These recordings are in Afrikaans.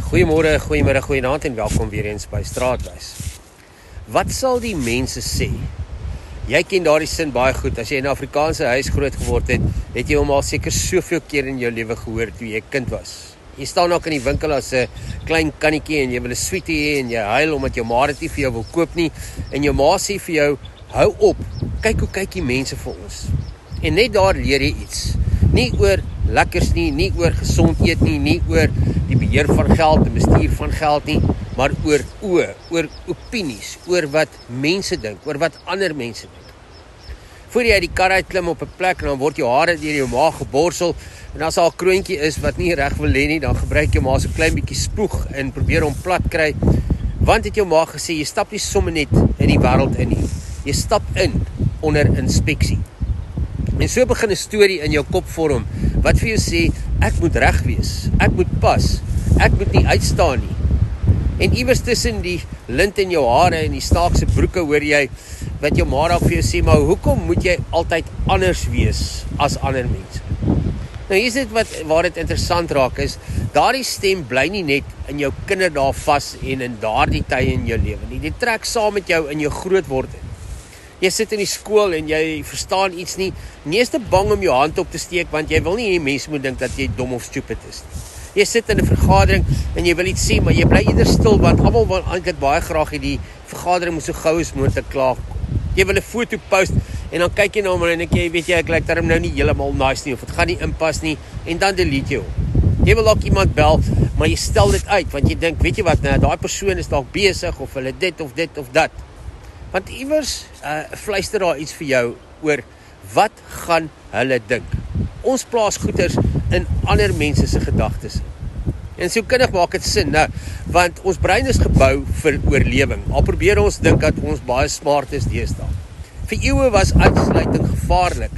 Goeiemôre, goeiemiddag, goeienaand en welkom weer eens by Straatwys. Wat sal die mense sê? Jy ken daardie sin baie goed. As jy in 'n Afrikaanse huis groot geword het, het jy hom al seker soveel keer in jou lewe gehoor toe jy kind was. Jy staan ook in die winkel as 'n klein kannetjie en jy wil 'n sweetie hê en jy huil omdat jou ma dit nie vir jou wil koop nie en jou ma sê vir jou, hou op, kyk hoe kyk die mense vir ons. En net daar leer jy iets. Nie oor lekkers nie oor gesond eet nie oor die beheer van geld, die bestuur van geld nie, maar oor opinies, oor wat mense dink, oor wat ander mense dink. Voor jy uit die kar uit klim op 'n plek en dan word jou hare deur jou ma geborsel en as daar 'n kroontjie is wat nie reg wil lê nie, dan gebruik jou ma so 'n klein bietjie spoeg en probeer hom plat kry. Want het jou ma gesê, jy stap nie sommer net in die wêreld in nie. Jy stap in onder inspeksie. En so begin 'n storie in jou kop vorm wat vir jou sê, ek moet reg wees, ek moet pas, ek moet nie uitstaan nie. En iewers tussen die lint in jou hare en die snaakse broeke hoor jy wat jou ma dalk vir jou sê, maar hoekom moet jy altyd anders wees as ander mense? Nou hier is dit waar dit interessant raak is, daardie stem bly nie net in jou kinderdae vas en in daardie tye in jou lewe nie. Dit trek saam met jou in jou grootword. Jy sit in die skool en jy verstaan iets nie. Nie is te bang om jou hand op te steek, want jy wil nie hê mense moet dink dat jy dom of stupid is nie. Jy sit in 'n vergadering en jy wil iets sê, maar jy bly eerder stil, want almal wil eintlik baie graag hê die vergadering moet so gou as moontlik klaar kom. Jy wil 'n foto post en dan kyk jy na hom en dan jy weet jy ek lyk darm nou nie heeltemal nice nie of dit gaan nie inpas nie en dan delete jy hom. Jy wil dalk iemand bel, maar jy stel dit uit want jy dink, weet jy wat, nou daai persoon is dalk besig of hulle dit of dat. Want iewers fluister daar iets vir jou oor wat gaan hulle dink. Ons plaas goeders in ander mense se gedagtes. En so kindig maak dit sin, nou, want ons brein is gebou vir oorlewing. Al probeer ons dink dat ons baie smart is deesdae. Vir eeue was uitsluiting gevaarlik.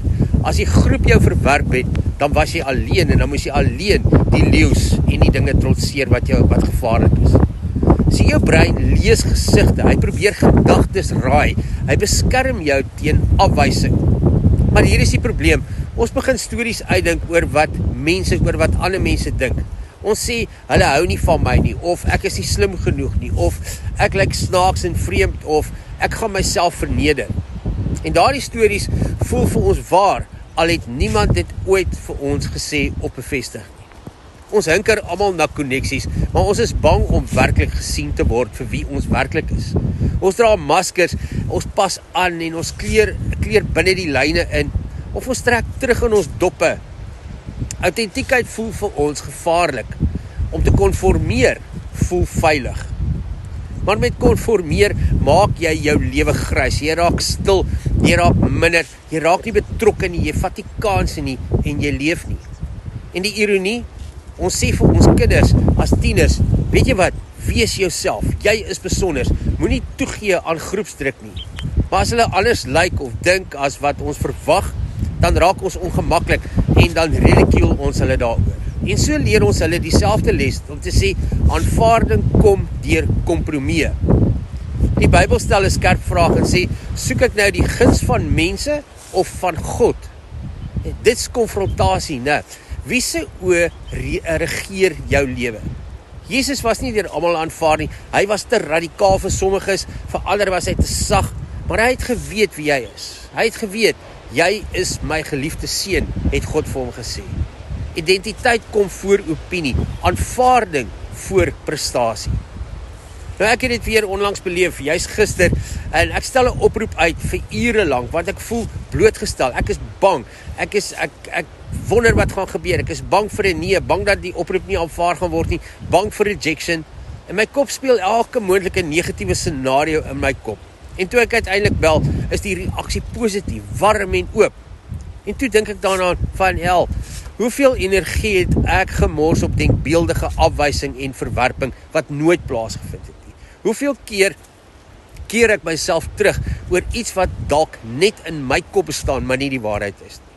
As die groep jou verwerp het, dan was jy alleen en dan moes jy alleen die leeu's en die dinge trotseer wat gevaarlik is. Sien jou brein lees gesigte, hy probeer gedagtes raai, hy beskerm jou teen afwysing. Maar hier is die probleem, ons begin stories uitdink oor wat ander mense dink. Ons sê, hulle hou nie van my nie, of ek is nie slim genoeg nie, of ek lyk snaaks en vreemd, of ek gaan myself verneder. En daardie stories voel vir ons waar, al het niemand dit ooit vir ons gesê of bevestig nie. Ons hinker almal na koneksies, maar ons is bang om werklik gesien te word vir wie ons werklik is. Ons dra maskers, ons pas aan en ons kleer binne die lyne in, of ons trek terug in ons doppe. Autentiekheid voel vir ons gevaarlik. Om te konformeer voel veilig. Maar met konformeer maak jy jou lewe grys. Jy raak stil, jy raak minder, jy raak nie betrokke nie, jy vat nie kanse nie en jy leef nie. En die ironie, ons sê vir ons kinders as tieners, weet jy wat, wees jouself, jy is besonder, moenie toegee aan groepsdruk nie. Maar as hulle anders lyk of dink as wat ons verwag, dan raak ons ongemaklik en dan ridicule ons hulle daaroor. En so leer ons hulle dieselfde les om te sê, aanvaarding kom deur kompromie. Die Bybel stel 'n skerp vraag en sê, soek ek nou die guns van mense of van God? Dit is konfrontasie, né? Wie se oë regeer jou lewe? Jesus was nie deur almal aanvaar nie. Hy was te radikaal vir sommiges, vir ander was hy te sag, maar hy het geweet wie hy is. Hy het geweet, jy is my geliefde seun, het God vir hom gesê. Identiteit kom voor opinie, aanvaarding voor prestasie. Nou ek het dit weer onlangs beleef, juist gister, en ek stel 'n oproep uit vir ure lank, want ek voel blootgestel, ek is bang, ek wonder wat gaan gebeur, ek is bang vir 'n nee, bang dat die oproep nie aanvaar gaan word nie, bang vir rejection, en my kop speel elke moontlike negatiewe scenario in my kop. En toe ek uiteindelik bel, is die reaksie positief, warm en oop. En toe dink ek daarna van hoeveel energie het ek gemors op denkbeeldige afwysing en verwerping wat nooit plaasgevind het nie. Hoeveel keer ek myself terug oor iets wat dalk net in my kop bestaan, maar nie die waarheid is nie.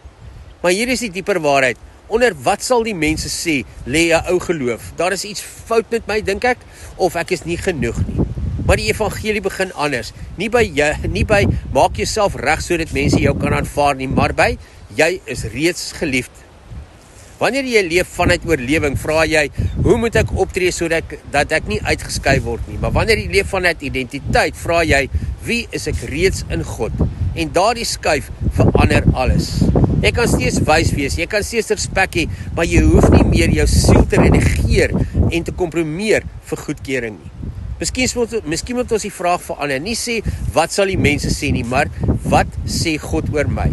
Maar hier is die dieper waarheid. Onder wat sal die mense sê, lê 'n ou geloof. Daar is iets fout met my, dink ek, of ek is nie genoeg nie. Maar die evangelie begin anders. Nie by maak jouself reg sodat mense jou kan aanvaar nie, maar by jy is reeds geliefd. Wanneer jy leef vanuit oorlewing, vra jy, hoe moet ek optree sodat ek nie uitgeskuif word nie? Maar wanneer jy leef vanuit identiteit, vra jy, wie is ek reeds in God? En daardie skuif verander alles. Jy kan steeds wys wees, jy kan steeds respek hê, maar jy hoef nie meer jou siel te redigeer en te kompromieer vir goedkeuring nie. Miskien moet ons die vraag verander, nie sê, wat sal die mense sê nie, maar wat sê God oor my?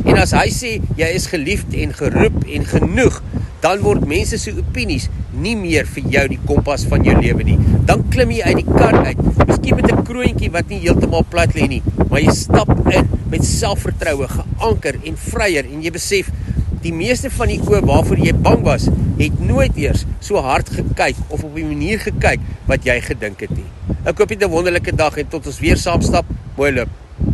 En as hy sê, jy is geliefd en geroep en genoeg, dan word mense se opinies nie meer vir jou die kompas van jou lewe nie. Dan klim jy uit die kar uit, miskien met 'n kroontjie wat nie heeltemal plat lê nie, maar jy stap in met selfvertroue, geanker en vryer, en jy besef, die meeste van die oë waarvoor jy bang was, het nooit eers so hard gekyk of op die manier gekyk wat jy gedink het nie. Ek hoop jy het 'n wonderlike dag en tot ons weer saam stap, mooi loop.